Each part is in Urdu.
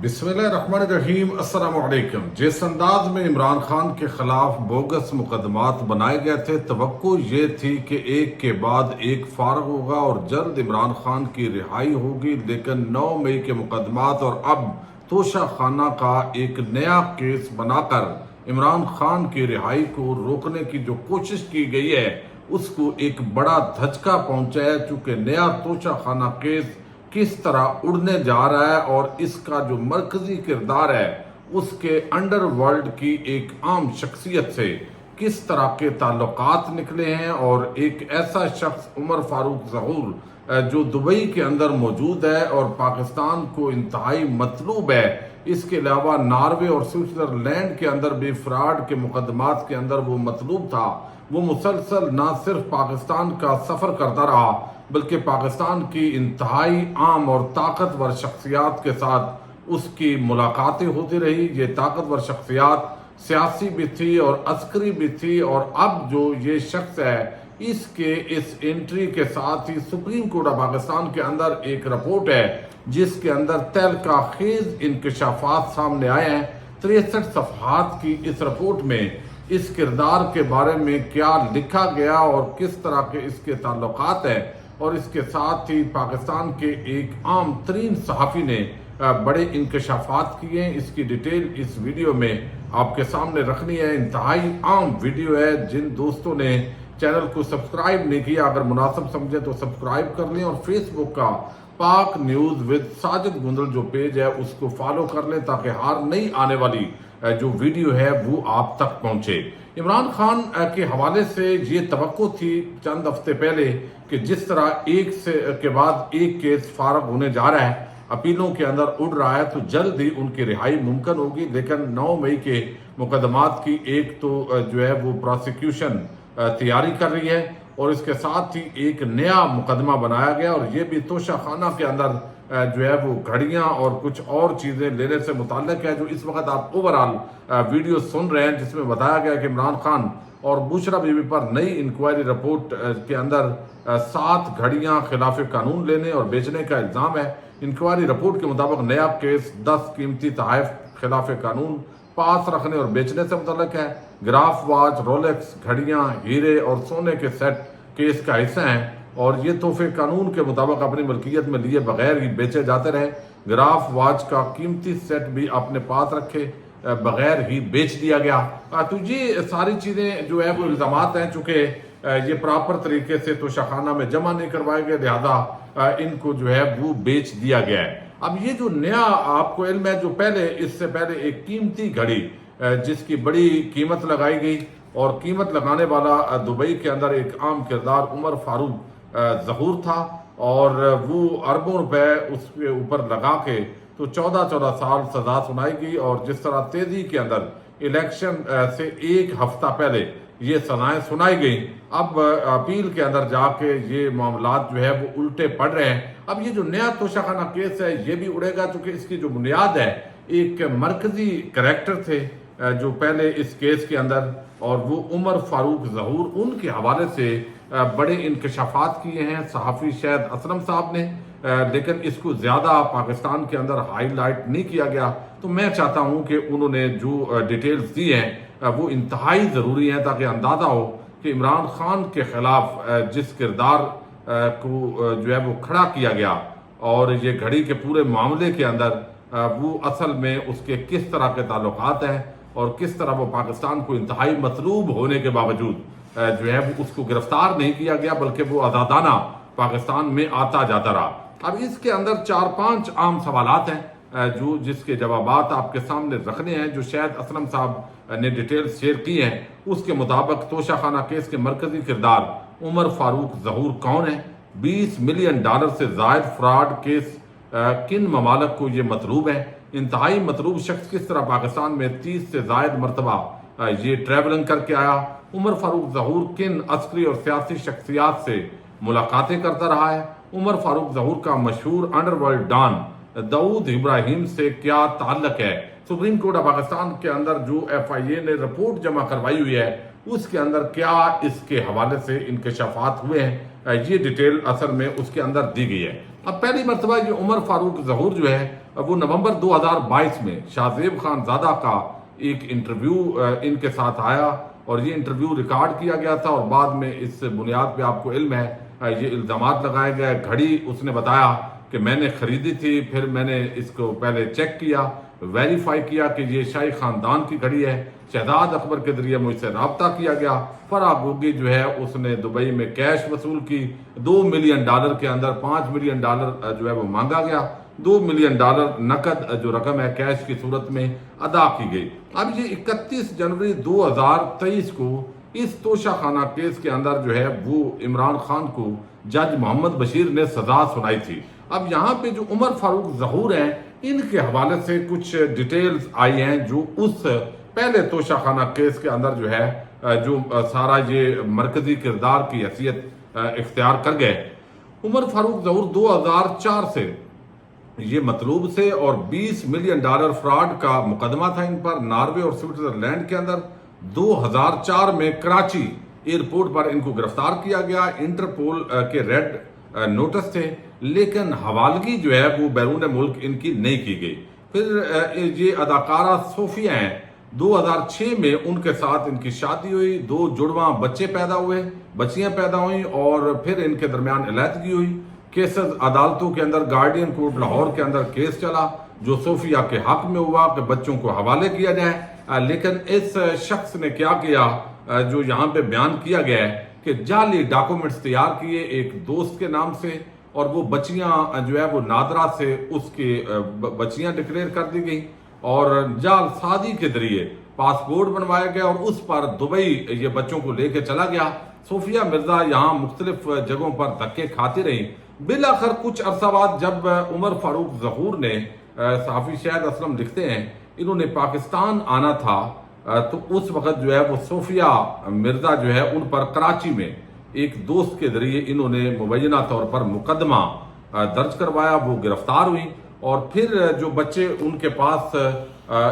بسم اللہ الرحمن الرحیم۔ السلام علیکم۔ جس انداز میں عمران خان کے خلاف بوگس مقدمات بنائے گئے تھے، توقع یہ تھی کہ ایک کے بعد ایک فارغ ہوگا اور جلد عمران خان کی رہائی ہوگی، لیکن 9 مئی کے مقدمات اور اب توشہ خانہ کا ایک نیا کیس بنا کر عمران خان کی رہائی کو روکنے کی جو کوشش کی گئی ہے اس کو ایک بڑا دھچکا پہنچا ہے، چونکہ نیا توشہ خانہ کیس کس طرح اڑنے جا رہا ہے اور اس کا جو مرکزی کردار ہے اس کے انڈر ورلڈ کی ایک عام شخصیت سے کس طرح کے تعلقات نکلے ہیں، اور ایک ایسا شخص عمر فاروق ظہور جو دبئی کے اندر موجود ہے اور پاکستان کو انتہائی مطلوب ہے، اس کے علاوہ ناروے اور سوئٹزرلینڈ کے اندر بھی فراڈ کے مقدمات کے اندر وہ مطلوب تھا۔ وہ مسلسل نہ صرف پاکستان کا سفر کرتا رہا بلکہ پاکستان کی انتہائی عام اور طاقتور شخصیات کے ساتھ اس کی ملاقاتیں ہوتی رہی۔ یہ طاقتور شخصیات سیاسی بھی تھی اور عسکری بھی تھی، اور اب جو یہ شخص ہے اس کے اس انٹری کے ساتھ ہی سپریم کورٹ آف پاکستان کے اندر ایک رپورٹ ہے جس کے اندر تہلکہ خیز انکشافات سامنے آئے ہیں۔ 63 صفحات کی اس رپورٹ میں اس کردار کے بارے میں کیا لکھا گیا اور کس طرح کے اس کے تعلقات ہیں، اور اس کے ساتھ ہی پاکستان کے ایک عام ترین صحافی نے بڑے انکشافات کیے ہیں۔ اس کی ڈیٹیل اس ویڈیو میں آپ کے سامنے رکھنی ہے۔ انتہائی عام ویڈیو ہے۔ جن دوستوں نے چینل کو سبسکرائب نہیں کیا، اگر مناسب سمجھیں تو سبسکرائب کر لیں، اور فیس بک کا پاک نیوز ود ساجد گندل جو پیج ہے اس کو فالو کر لیں تاکہ ہر نئی آنے والی جو ویڈیو ہے وہ آپ تک پہنچے۔ عمران خان کے حوالے سے یہ توقع تھی چند ہفتے پہلے کہ جس طرح ایک کے بعد ایک کیس فارغ ہونے جا رہا ہے، اپیلوں کے اندر اڑ رہا ہے، تو جلد ہی ان کی رہائی ممکن ہوگی، لیکن 9 مئی کے مقدمات کی ایک تو جو ہے وہ پروسیکیوشن تیاری کر رہی ہے، اور اس کے ساتھ ہی ایک نیا مقدمہ بنایا گیا، اور یہ بھی توشہ خانہ کے اندر جو ہے وہ گھڑیاں اور کچھ اور چیزیں لینے سے متعلق ہے، جو اس وقت آپ اوورال ویڈیو سن رہے ہیں، جس میں بتایا گیا کہ عمران خان اور بشرا بی بی پر نئی انکوائری رپورٹ کے اندر 7 گھڑیاں خلاف قانون لینے اور بیچنے کا الزام ہے۔ انکوائری رپورٹ کے مطابق نیا کیس 10 قیمتی تحائف خلاف قانون پاس رکھنے اور بیچنے سے متعلق ہے۔ گراف واچ، رولیکس، گھڑیاں، ہیرے اور سونے کے سیٹ کیس کا حصہ ہیں، اور یہ تحفے قانون کے مطابق اپنی ملکیت میں لیے بغیر ہی بیچے جاتے رہے۔ گراف واچ کا قیمتی سیٹ بھی اپنے پاس رکھے بغیر ہی بیچ دیا گیا۔ تو یہ ساری چیزیں جو ہے وہ الزامات ہیں، چونکہ یہ پراپر طریقے سے توشہ خانہ میں جمع نہیں کروائے گئے، لہذا ان کو جو ہے وہ بیچ دیا گیا ہے۔ اب یہ جو نیا آپ کو علم ہے، جو اس سے پہلے ایک قیمتی گھڑی جس کی بڑی قیمت لگائی گئی، اور قیمت لگانے والا دبئی کے اندر ایک عام کردار عمر فاروق ظہور تھا، اور وہ اربوں روپے اس کے اوپر لگا کے تو 14 سال سزا سنائی گئی، اور جس طرح تیزی کے اندر الیکشن سے ایک ہفتہ پہلے یہ سزائیں سنائی گئیں، اب اپیل کے اندر جا کے یہ معاملات جو ہے وہ الٹے پڑ رہے ہیں۔ اب یہ جو نیا توشہ خانہ کیس ہے یہ بھی اڑے گا، چونکہ اس کی جو بنیاد ہے ایک مرکزی کریکٹر تھے جو پہلے اس کیس کے اندر، اور وہ عمر فاروق ظہور، ان کے حوالے سے بڑے انکشافات کیے ہیں صحافی شاہد اسلم صاحب نے، لیکن اس کو زیادہ پاکستان کے اندر ہائی لائٹ نہیں کیا گیا۔ تو میں چاہتا ہوں کہ انہوں نے جو ڈیٹیلز دی ہیں وہ انتہائی ضروری ہیں تاکہ اندازہ ہو کہ عمران خان کے خلاف جس کردار کو جو ہے وہ کھڑا کیا گیا، اور یہ گھڑی کے پورے معاملے کے اندر وہ اصل میں اس کے کس طرح کے تعلقات ہیں، اور کس طرح وہ پاکستان کو انتہائی مطلوب ہونے کے باوجود جو ہے وہ اس کو گرفتار نہیں کیا گیا، بلکہ وہ آزادانہ پاکستان میں آتا جاتا رہا۔ اب اس کے اندر 4-5 عام سوالات ہیں جس کے جوابات آپ کے سامنے رکھنے ہیں، جو شاہد اسلم صاحب نے ڈیٹیل شیئر کی ہیں۔ اس کے مطابق توشہ خانہ کیس کے مرکزی کردار عمر فاروق ظہور کون ہے؟ $20 ملین سے زائد فراڈ کیس کن ممالک کو یہ مطلوب ہے؟ انتہائی مطلوب شخص کس طرح پاکستان میں 30 سے زائد مرتبہ یہ ٹریولنگ کر کے آیا؟ عمر فاروق ظہور کن عسکری اور سیاسی شخصیات سے ملاقاتیں کرتا رہا ہے؟ عمر فاروق ظہور کا مشہور انڈر ورلڈ ڈان داؤد ابراہیم سے کیا تعلق ہے؟ سپریم کورٹ آف پاکستان کے اندر جو FIA نے رپورٹ جمع کروائی ہوئی ہے اس کے اندر کیا اس کے حوالے سے انکشافات ہوئے ہیں؟ یہ ڈیٹیل اصل میں اس کے اندر دی گئی ہے۔ اب پہلی مرتبہ یہ عمر فاروق ظہور جو ہے وہ نومبر 2022 میں شاہزیب خان زادہ کا ایک انٹرویو ان کے ساتھ آیا اور یہ انٹرویو ریکارڈ کیا گیا تھا، اور بعد میں اس بنیاد پہ آپ کو علم ہے یہ الزامات لگائے گئے۔ گھڑی اس نے بتایا کہ میں نے خریدی تھی، پھر میں نے اس کو پہلے چیک کیا، ویریفائی کیا کہ یہ شاہی خاندان کی گھڑی ہے، شہزاد اکبر کے ذریعے مجھ سے رابطہ کیا گیا۔ فرح گوگی جو ہے اس نے دبئی میں کیش وصول کی، $2 ملین کے اندر $5 ملین جو ہے وہ مانگا گیا، $2 ملین نقد جو رقم ہے کیش کی صورت میں ادا کی گئی۔ اب یہ 31 جنوری 2023 کو اس توشہ خانہ کیس کے اندر جو ہے وہ عمران خان کو جج محمد بشیر نے سزا سنائی تھی۔ اب یہاں پہ جو عمر فاروق ظہور ہیں، ان کے حوالے سے کچھ ڈیٹیلز آئی ہیں جو اس پہلے توشہ خانہ کیس کے اندر جو ہے جو سارا یہ مرکزی کردار کی حیثیت اختیار کر گئے۔ عمر فاروق ظہور 2004 سے یہ مطلوب سے اور $20 ملین فراڈ کا مقدمہ تھا ان پر ناروے اور سوئٹزرلینڈ کے اندر۔ 2004 میں کراچی ایئرپورٹ پر ان کو گرفتار کیا گیا، انٹرپول کے ریڈ نوٹس تھے، لیکن حوالگی جو ہے وہ بیرون ملک ان کی نہیں کی گئی۔ پھر یہ اداکارہ صوفیہ ہیں، 2006 میں ان کے ساتھ ان کی شادی ہوئی، 2 جڑواں بچے پیدا ہوئے، بچیاں پیدا ہوئیں، اور پھر ان کے درمیان علیحدگی ہوئی۔ کیسز عدالتوں کے اندر گارڈین کورٹ لاہور کے اندر کیس چلا جو صوفیہ کے حق میں ہوا کہ بچوں کو حوالے کیا جائے، لیکن اس شخص نے کیا کیا جو یہاں پہ بیان کیا گیا ہے کہ جعلی ڈاکومنٹس تیار کیے ایک دوست کے نام سے، اور وہ بچیاں جو ہے وہ نادرا سے اس کے بچیاں ڈکلیئر کر دی گئی، اور جعل سازی کے ذریعے پاسپورٹ بنوایا گیا اور اس پر دبئی یہ بچوں کو لے کے چلا گیا۔ صوفیہ مرزا یہاں مختلف جگہوں پر دھکے کھاتی رہی۔ بالآخر کچھ عرصہ بعد جب عمر فاروق ظہور نے، صحافی شاہد اسلم لکھتے ہیں، انہوں نے پاکستان آنا تھا تو اس وقت جو ہے وہ صوفیہ مرزا جو ہے ان پر کراچی میں ایک دوست کے ذریعے انہوں نے مبینہ طور پر مقدمہ درج کروایا، وہ گرفتار ہوئی، اور پھر جو بچے ان کے پاس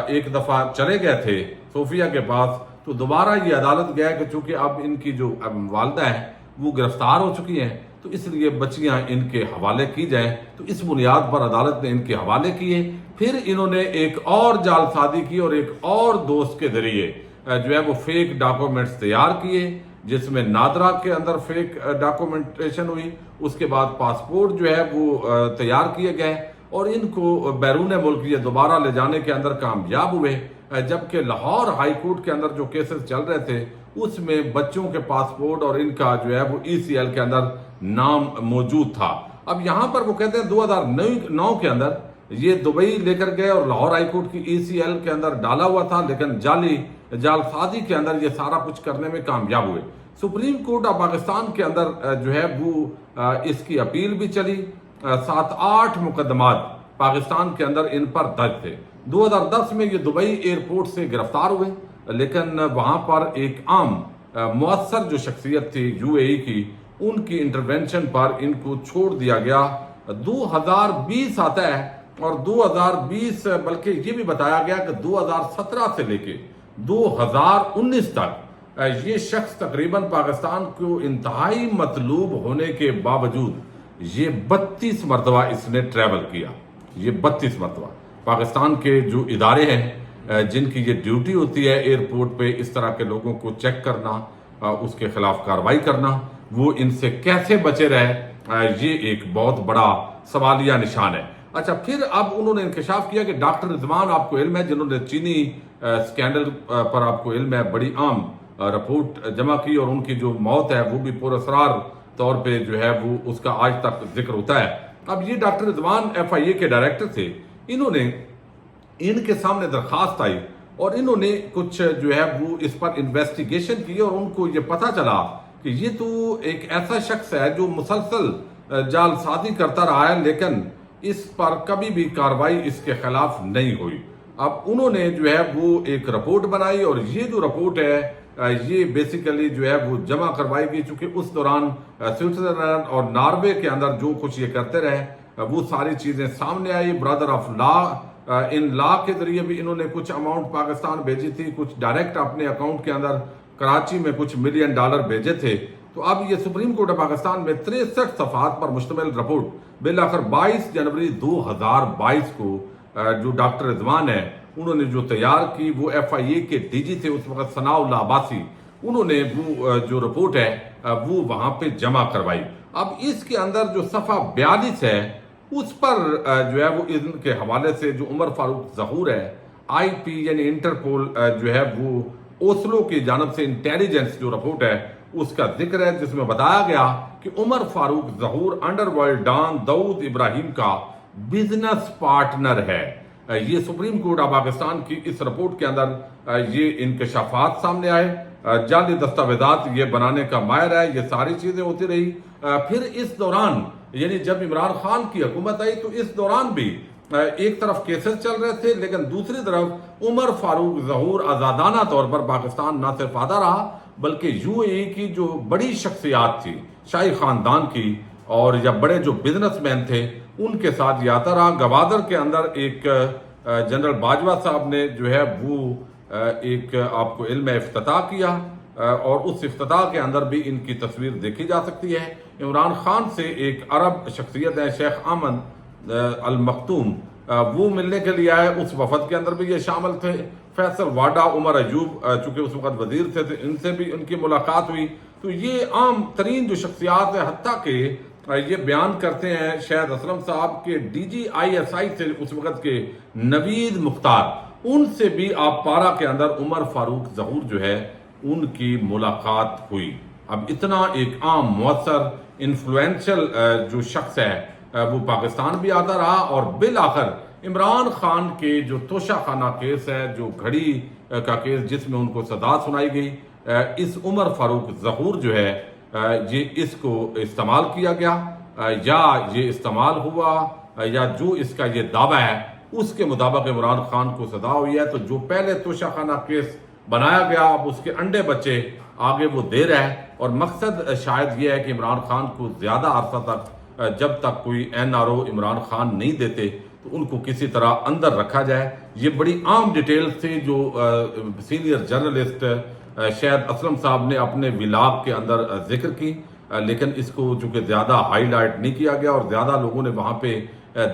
ایک دفعہ چلے گئے تھے صوفیہ کے پاس، تو دوبارہ یہ عدالت گیا کہ چونکہ اب ان کی جو والدہ ہیں وہ گرفتار ہو چکی ہیں تو اس لیے بچیاں ان کے حوالے کی جائیں، تو اس بنیاد پر عدالت نے ان کے حوالے کیے۔ پھر انہوں نے ایک اور جعل سازی کی اور ایک اور دوست کے ذریعے جو ہے وہ فیک ڈاکومنٹس تیار کیے، جس میں نادرا کے اندر فیک ڈاکومنٹیشن ہوئی، اس کے بعد پاسپورٹ جو ہے وہ تیار کیے گئے، اور ان کو بیرون ملک یہ دوبارہ لے جانے کے اندر کامیاب ہوئے، جبکہ لاہور ہائی کورٹ کے اندر جو کیسز چل رہے تھے اس میں بچوں کے پاسپورٹ اور ان کا جو ہے وہ ECL کے اندر نام موجود تھا۔ اب یہاں پر وہ کہتے ہیں 2009 کے اندر یہ دبئی لے کر گئے اور لاہور ہائی کورٹ کی ECL کے اندر ڈالا ہوا تھا، لیکن جعل سازی کے اندر یہ سارا کچھ کرنے میں کامیاب ہوئے۔ سپریم کورٹ آف پاکستان کے اندر جو ہے وہ اس کی اپیل بھی چلی، 7-8 مقدمات پاکستان کے اندر ان پر درج تھے۔ 2010 میں یہ دبئی ایئرپورٹ سے گرفتار ہوئے، لیکن وہاں پر ایک عام مؤثر جو شخصیت تھی UAE کی، ان کی انٹرونشن پر ان کو چھوڑ دیا گیا۔ 2020 آتا ہے اور 2020 بلکہ یہ بھی بتایا گیا کہ 2017 سے لے کے 2019 تک یہ شخص تقریباً پاکستان کو انتہائی مطلوب ہونے کے باوجود یہ 32 مرتبہ اس نے ٹریول کیا۔ یہ 32 مرتبہ پاکستان کے جو ادارے ہیں جن کی یہ ڈیوٹی ہوتی ہے ایئرپورٹ پہ اس طرح کے لوگوں کو چیک کرنا، اس کے خلاف کارروائی کرنا، وہ ان سے کیسے بچے رہے، یہ ایک بہت بڑا سوالیہ نشان ہے۔ اچھا، پھر اب انہوں نے انکشاف کیا کہ ڈاکٹر رضوان، آپ کو علم ہے، جنہوں نے چینی سکینڈل پر آپ کو علم ہے بڑی عام رپورٹ جمع کی، اور ان کی جو موت ہے وہ بھی پراسرار طور پہ جو ہے وہ اس کا آج تک ذکر ہوتا ہے۔ اب یہ ڈاکٹر رضوان FIA کے ڈائریکٹر تھے، انہوں نے ان کے سامنے درخواست آئی اور انہوں نے کچھ جو ہے وہ اس پر انویسٹیگیشن کی، اور ان کو یہ پتہ چلا کہ یہ تو ایک ایسا شخص ہے جو مسلسل جعل سازی کرتا رہا ہے، لیکن اس پر کبھی بھی کارروائی اس کے خلاف نہیں ہوئی۔ اب انہوں نے جو ہے وہ ایک رپورٹ بنائی، اور یہ جو رپورٹ ہے یہ بیسیکلی جو ہے وہ جمع کروائی گئی، چونکہ اس دوران سوئٹزرلینڈ اور ناروے کے اندر جو کچھ یہ کرتے رہے وہ ساری چیزیں سامنے آئی۔ برادر آف لا ان لا کے ذریعے بھی انہوں نے کچھ اماؤنٹ پاکستان بھیجی تھی، کچھ ڈائریکٹ اپنے اکاؤنٹ کے اندر کراچی میں کچھ $1 ملین بھیجے تھے۔ تو اب یہ سپریم کورٹ آف پاکستان میں 63 صفحات پر مشتمل رپورٹ بالآخر 22 جنوری 2022 کو جو ڈاکٹر رضوان ہے انہوں نے جو تیار کی، وہ FIA کے DG تھے اس وقت ثناء اللہ عباسی، انہوں نے وہ جو رپورٹ ہے وہ وہاں پہ جمع کروائی۔ اب اس کے اندر جو صفحہ 42 ہے اس پر جو ہے وہ ان کے حوالے سے جو عمر فاروق ظہور ہے IP یعنی انٹرپول جو ہے وہ اوسلو کی جانب سے انٹیلیجنس جو رپورٹ ہے اس کا ذکر ہے، جس میں بتایا گیا کہ عمر فاروق ظہور انڈر ورلڈ ڈان داؤد ابراہیم کا بزنس پارٹنر ہے۔ یہ سپریم کورٹ آف پاکستان کی اس رپورٹ کے اندر یہ انکشافات سامنے آئے، جعلی دستاویزات یہ بنانے کا ماہر ہے، یہ ساری چیزیں ہوتی رہی۔ پھر اس دوران یعنی جب عمران خان کی حکومت آئی تو اس دوران بھی ایک طرف کیسز چل رہے تھے، لیکن دوسری طرف عمر فاروق ظہور آزادانہ طور پر پاکستان نہ صرف آتا رہا بلکہ UAE کی جو بڑی شخصیات تھی شاہی خاندان کی اور یا بڑے جو بزنس مین تھے ان کے ساتھ یہ آتا رہا۔ گوادر کے اندر ایک جنرل باجوہ صاحب نے جو ہے وہ ایک آپ کو علم افتتاح کیا اور اس افتتاح کے اندر بھی ان کی تصویر دیکھی جا سکتی ہے۔ عمران خان سے ایک عرب شخصیت ہے شیخ احمد المختوم، وہ ملنے کے لیے آئے، اس وفد کے اندر بھی یہ شامل تھے۔ فیصل واڈا، عمر ایوب چونکہ اس وقت وزیر تھے ان سے بھی ان کی ملاقات ہوئی۔ تو یہ عام ترین جو شخصیات ہیں، حتیٰ کہ یہ بیان کرتے ہیں شاہد اسلم صاحب کے DG ISI سے اس وقت کے نوید مختار، ان سے بھی آپ پارا کے اندر عمر فاروق ظہور جو ہے ان کی ملاقات ہوئی۔ اب اتنا ایک عام مؤثر انفلوئنشل جو شخص ہے وہ پاکستان بھی آتا رہا اور بالآخر عمران خان کے جو توشہ خانہ کیس ہے، جو گھڑی کا کیس جس میں ان کو سزا سنائی گئی، اس عمر فاروق ظہور جو ہے یہ اس کو استعمال کیا گیا یا یہ استعمال ہوا یا جو اس کا یہ دعویٰ ہے اس کے مطابق عمران خان کو سزا ہوئی ہے۔ تو جو پہلے توشہ خانہ کیس بنایا گیا اب اس کے انڈے بچے آگے وہ دے رہا ہے، اور مقصد شاید یہ ہے کہ عمران خان کو زیادہ عرصہ تک جب تک کوئی NRO عمران خان نہیں دیتے تو ان کو کسی طرح اندر رکھا جائے۔ یہ بڑی عام ڈیٹیلز تھی جو سینئر جرنلسٹ شاہد اسلم صاحب نے اپنے ولاگ کے اندر ذکر کی، لیکن اس کو چونکہ زیادہ ہائی لائٹ نہیں کیا گیا اور زیادہ لوگوں نے وہاں پہ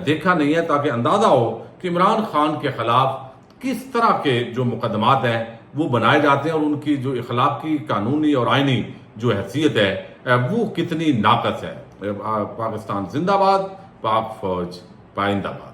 دیکھا نہیں ہے تاکہ اندازہ ہو کہ عمران خان کے خلاف کس طرح کے جو مقدمات ہیں وہ بنائے جاتے ہیں اور ان کی جو اخلاقی، قانونی اور آئینی جو حیثیت ہے وہ کتنی ناقص ہے۔ پاکستان زندہ باد، پاک فوج پائندہ باد۔